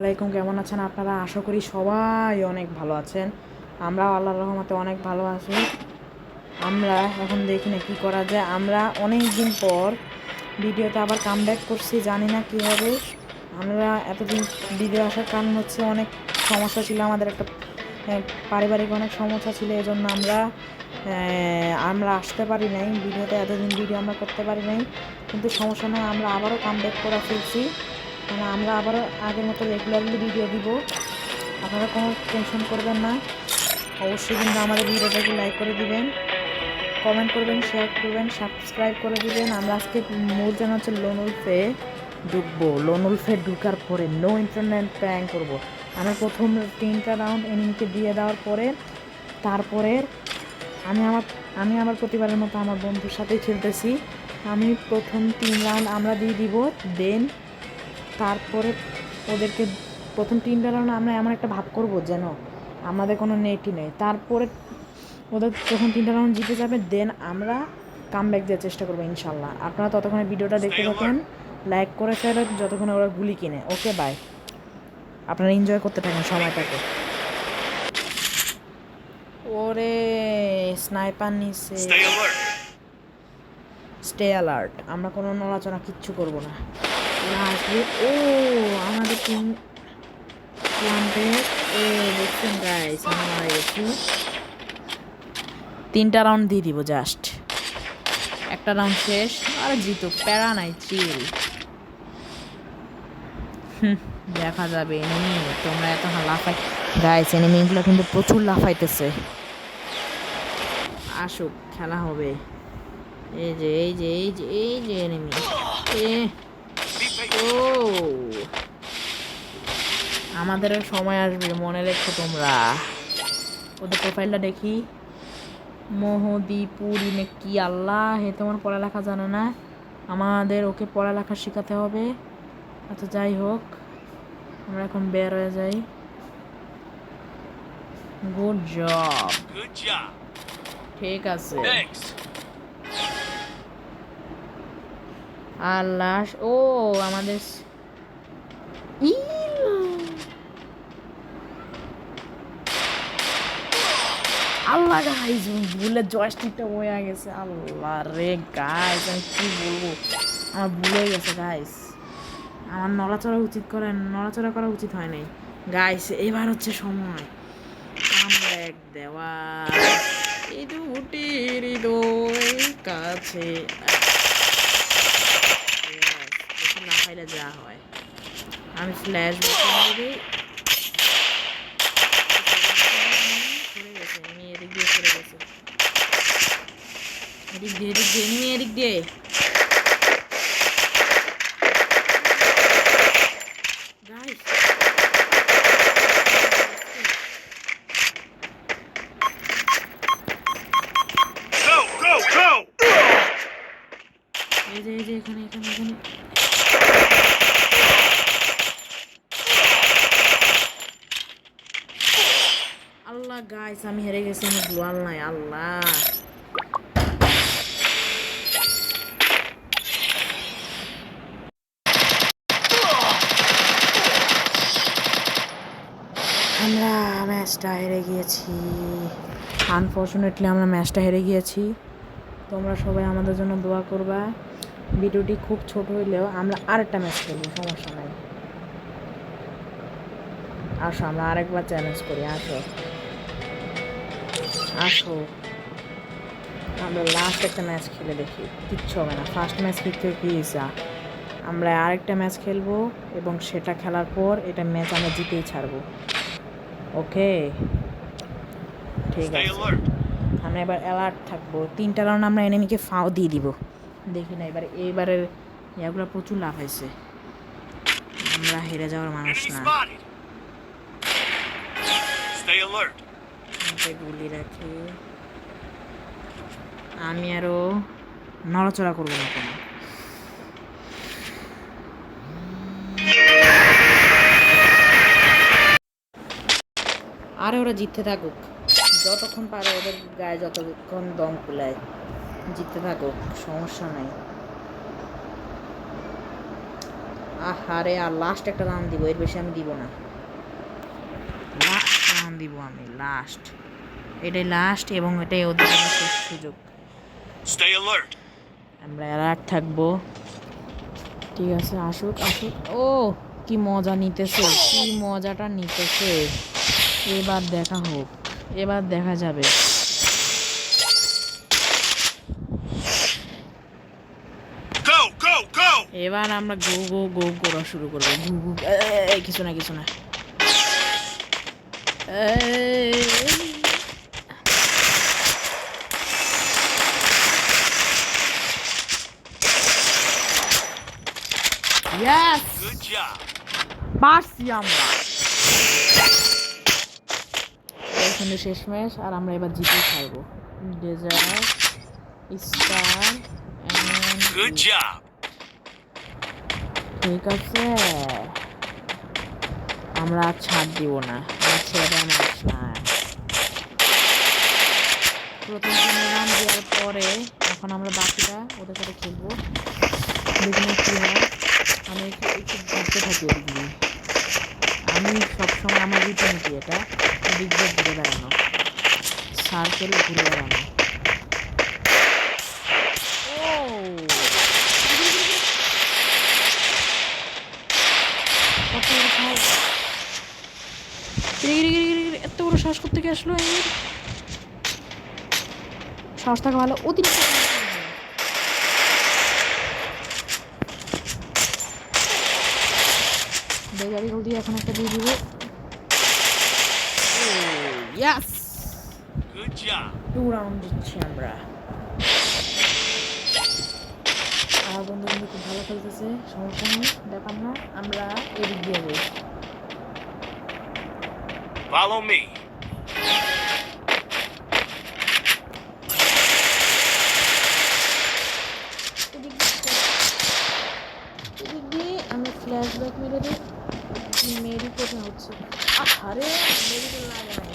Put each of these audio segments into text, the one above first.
আলাইকুম, কেমন আছেন আপনারা? আশা করি সবাই অনেক ভালো আছেন। আমরাও আল্লাহর রহমতে অনেক ভালো আছি। আমরা এখন দেখি না কী করা যায়। আমরা অনেক দিন পর ভিডিওতে আবার কামব্যাক করছি, জানি না কী হবে। আমরা এতদিন ভিডিও আসার কারণ হচ্ছে অনেক সমস্যা ছিল, আমাদের একটা পারিবারিক অনেক সমস্যা ছিল, এজন্য আমরা আসতে পারি নাই ভিডিওতে। এতদিন ভিডিও আমরা করতে পারি নাই, কিন্তু সমস্যা নয়, আমরা আবারও কামব্যাক করে ফেলছি। মানে আমরা আবারও আগের মতো রেগুলারলি ভিডিও দিব। আপনারা কোনো টেনশন করবেন না। অবশ্যই কিন্তু আমাদের ভিডিওটাকে লাইক করে দিবেন, কমেন্ট করবেন, শেয়ার করবেন, সাবস্ক্রাইব করে দিবেন। আমরা আজকে মূল যেন হচ্ছে লোন উলফে ঢুকবো। লোন উলফে ঢুকার পরে নো ইন্টারনেট প্র্যাঙ্ক করবো। আমি প্রথম 3টা রাউন্ড এনিমিকে দিয়ে দেওয়ার পরে তারপরে আমি আমার প্রতিবারের মতো আমার বন্ধুর সাথেই খেলতেছি। আমি প্রথম 3 রাউন্ড আমরা দিয়ে দিব, দেন তারপরে ওদেরকে প্রথম 3টা রাউন্ড আমরা এমন একটা ভাব করব যেন আমাদের কোনো নেটই নেই। তারপরে ওদের যখন 3টা রাউন্ড জিতে যাবে, দেন আমরা কামব্যাক দেওয়ার চেষ্টা করবো ইনশাল্লাহ। আপনারা ততক্ষণে ভিডিওটা দেখতে থাকেন, লাইক করে ফেলেন যতক্ষণে ওরা গুলি কিনে। ওকে, বাই। আপনারা এনজয় করতে থাকেন সময়টাকে। ওরে স্নাইপার নিচ্ছে, স্টে অ্যালার্ট। আমরা কোনো নড়াচড়া কিচ্ছু করবো না। আসবে ও আমাদের টিম প্লান্টে। দেখছেন গাইস, আমরা মারা গেছি। 3টা রাউন্ড দিয়ে দিব, জাস্ট একটা রাউন্ড শেষ। আর জিতো, প্যারা নাই, চিল। দেখা যাবে এনিমি। তোমরা এত লাফাই গাইস, এনিমিগুলো কিন্তু প্রচুর লাফাইতেছে। আসুক, খেলা হবে। এই যে এই যে এই যে এই যে এনিমি। ও আমাদেরও সময় আসবে, মনে রেখো তোমরা। ওদের প্রোফাইলটা দেখি, মোহদীপুরি নে কি আল্লাহ, হে তোমার পড়ালেখা জানে না, আমাদের ওকে পড়ালেখা শেখাতে হবে। আচ্ছা যাই হোক, আমরা এখন বের হয়ে যাই। গুড জব, ঠিক আছে। আল্লাহ, ও আমাদের আল্লাহ গাইজ, ভুলে জয়স্টিকটা বয়ে গেছে। আল্লাহ রে গাইজ, আমি কি বলবো, আমার ভুলে গেছে গাইজ। আমার নড়াচড়া করা উচিত হয় নাই গাইস। এবার হচ্ছে সময় কামব্যাক দেওয়া। এই দুটি হৃদয় কাছে না খাইলে যা হয়। আমি ফ্ল্যাশ দিই, এদিক দিয়ে সরে গেছে, এদিক দিয়ে এদিক দিয়ে এদিক দিয়ে। গাইস এই যে এখানে এখানে এখানে। আল্লাহ গাইস, আমি হেরে গেছি, আমি গোয়াল নাই। আল্লাহ, আমরা ম্যাচটা হেরে গিয়েছি। আনফর্চুনেটলি আমরা ম্যাচটা হেরে গিয়েছি। তোমরা সবাই আমাদের জন্য দোয়া করবা। ভিডিওটি খুব ছোট হইলেও আমরা আরেকটা ম্যাচ খেলবো, সমস্যা নাই। আসো, আমরা আরেকবার চ্যালেঞ্জ করি। আসো আসো, আমরা লাস্ট একটা ম্যাচ খেলে দেখি। কিচ্ছু হবে না, ফার্স্ট ম্যাচ খেলতে কি হয়েছে। আমরা আরেকটা ম্যাচ খেলবো এবং সেটা খেলার পর এটা ম্যাচ আমরা জিতেই ছাড়বো। ওকে, ঠিক আছে। আমরা এবার অ্যালার্ট থাকবো। 3টা রাউন্ড আমরা এনিমিকে ফাও দিয়ে দিব। দেখি না এইবারের ইয়াগুলো প্রচুর লাভ হয়েছে। আমরা হেরে যাওয়ার মানুষ না। গুলি রাখি, আমি আরো নড়াচড়া করবো না কোনো। আরে ওরা জিততে থাকুক, যতক্ষণ পারে ওদের গায়ে যতক্ষণ দম কুলায় জিততে থাকুক, সমস্যা নাই। আহারে, আর লাস্ট একটা রাউন্ড দিব, এর বেশি আমি দিব না। লাস্ট রাউন্ড দিব আমি, লাস্ট, এটাই লাস্ট এবং এটাই ওদের শেষ সুযোগ। আমরা অ্যালার্ট থাকবো। ঠিক আছে, আসুক আসুক। ও কি মজা নিতেছে, কি মজাটা নিতেছে। এবার দেখা হোক, এবার দেখা যাবে। এবার আমরা গো গো গো করা শুরু করবো। ঘু ঘু, কিছু না কিছু না। পারছি আমরা। এখানে শেষ ম্যাচ, আর আমরা এবার জিতে ছাড়বো। ডেজার্ট স্টার ঠিক আছে, আমরা আর ছাড় দিব না, ছেড়ে ম্যাচ না। প্রথম 3 রাউন্ড দেওয়ার পরে এখন আমরা বাকিটা ওদের সাথে খেলবো, দেখুন কি হয়। আমি একটু ঘুরতে থাকি ওদিকে। আমি সবসময় আমার রীতিনীতি এটা, দিক দিয়ে ঘুরে বেড়ানো, সার্কেল ঘুরে বেড়ানো। এত বড় সাহস করতে গিয়ে আসলো, সাহস থাকা ভালো। অতিরিক্ত বেগারি গোল দিয়ে এখন একটা দিয়ে দিব। ইয়াস, 2 রাউন্ড দিচ্ছি আমরা। আমার বন্ধু কিন্তু খুব ভালো খেলতেছে, সমস্যা নেই, ব্যাপার না। আমরা এদিক দিয়ে যাই। Follow me. এদিক দিয়ে আমি ফ্ল্যাশব্যাক মেরে দিই। মেরি কোথায় হচ্ছে? আরে মেরি তো লাগে নাই,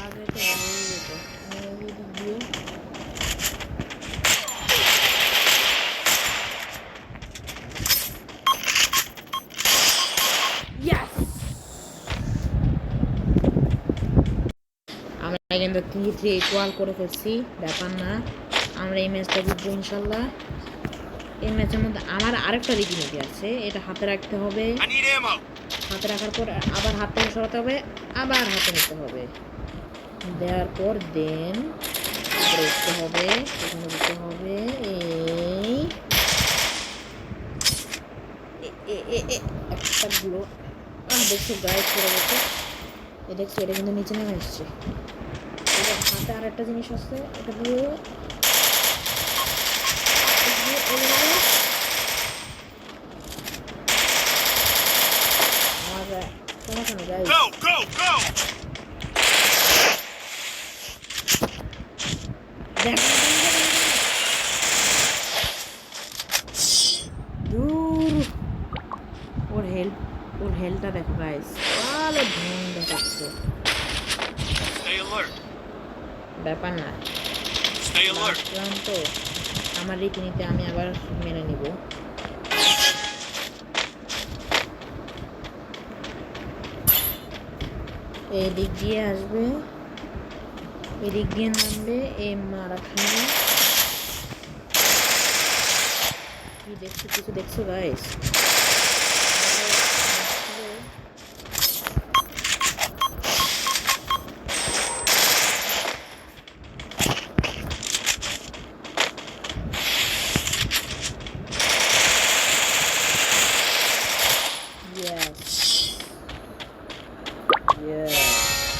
আগে তো হয়ে যেত। এদিক দিয়ে আমরা কিন্তু 3-3 ইকুয়াল করে ফেলছি, ব্যাপার না। আমরা এই ম্যাচটা জিতবো ইনশাল্লাহ। এই ম্যাচের মধ্যে আমার আরেকটা রীতিনীতি আছে, এটা হাতে রাখতে হবে। হাতে রাখার পর আবার হাত থেকে সরাতে হবে, আবার হাতে নিতে হবে, দেওয়ার পর দেন দেখতে হবে, এখানে দিতে হবে। একটা গুলো দেখছো গায়ে পড়ে গেছে, দেখছো এটা কিন্তু নিচে নেমে এসছে। এবার হাতে আর একটা জিনিস আছে, এটা দিয়ে ওর হেলটা দেখো গাইস, ভালো ঢং দেখাচ্ছে, ব্যাপার না। তো আমার রীতিনীতি আমি আবার মেনে নিব। এদিক দিয়ে আসবে, এদিক দিয়ে নামবে, এ মারা খাবে। কি দেখছো, কিছু দেখছো guys?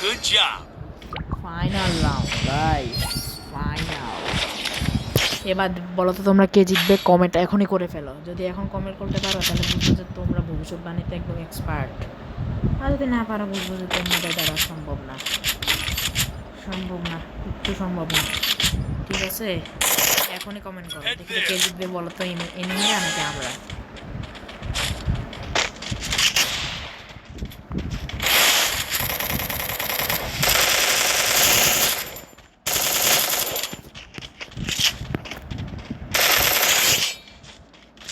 Good job. Final round guys, final. এবার বলো তো তোমরা কে জিতবে? কমেন্ট এখনই করে ফেলো। যদি এখন কমেন্ট করতে পারো তাহলে বুঝবো যে তোমরা ভবিষ্যৎবাণীতে একদম এক্সপার্ট, আর যদি না পারো বুঝবো যে তোমাদের দ্বারা সম্ভব না, সম্ভব না, একটু সম্ভব না। ঠিক আছে, এখনই কমেন্ট করো, দেখি কে জিতবে বলো তো, এনিমিরা নাকি আমরা?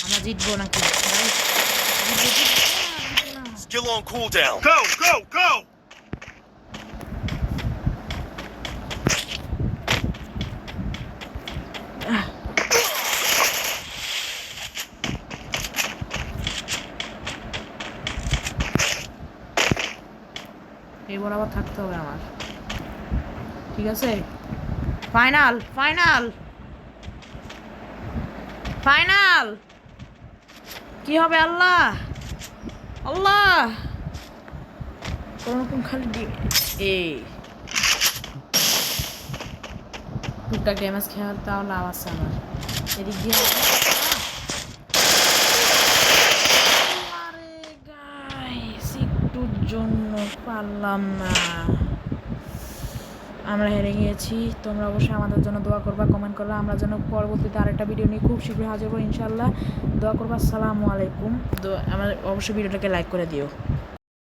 আমরা জিতবো নাকি? on cooldown. Go, go, go! এবার আবার থাকতে হবে আমার, ঠিক আছে? ফাইনাল ফাইনাল ফাইনাল কি হবে? আল্লাহ আল্লাহ, কোনরকম খালি এই টুকটাক ড্যামেজ খেয়াল, তাহলে আওয়াজ আমার এদিক দিয়ে আরে গাইস একটুর জন্য পারলাম না, আমরা হেরে গিয়েছি। তোমরা অবশ্যই আমাদের জন্য দোয়া করবা, কমেন্ট করবা, আমরা যেন পরবর্তীতে আরেকটা ভিডিও নিয়ে খুব শীঘ্রই হাজির হবো ইনশাল্লাহ। দোয়া করবা। আসসালামু আলাইকুম। আমার অবশ্যই ভিডিওটাকে লাইক করে দিও।